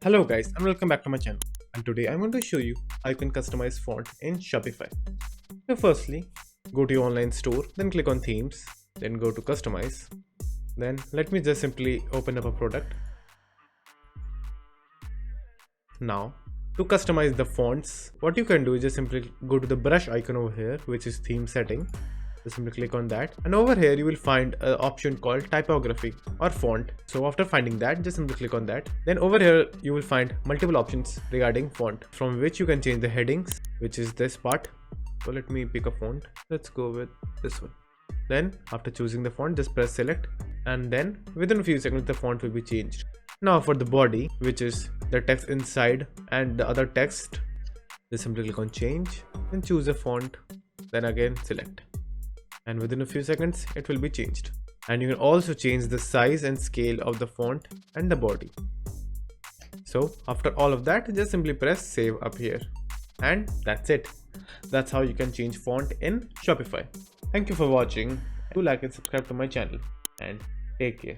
Hello guys and welcome back to my channel, and today I'm going to show you how you can customize font in Shopify. So firstly, go to your online store, then click on themes, then go to customize. Then let me just simply open up a product. Now to customize the fonts, what you can do is just simply go to the brush icon over here, which is theme setting. Just simply click on that, and over here you will find an option called typography or font. So after finding that, just simply click on that. Then over here you will find multiple options regarding font, from which you can change the headings, which is this part. So let me pick a font. Let's go with this one. Then after choosing the font, just press select, and then within a few seconds the font will be changed. Now for the body, which is the text inside and the other text, just simply click on change, then choose a font, then again select, and within a few seconds it will be changed. And you can also change the size and scale of the font and the body. So after all of that, just simply press save up here, and that's it. That's how you can change font in Shopify. Thank you for watching. Do like and subscribe to my channel, and take care.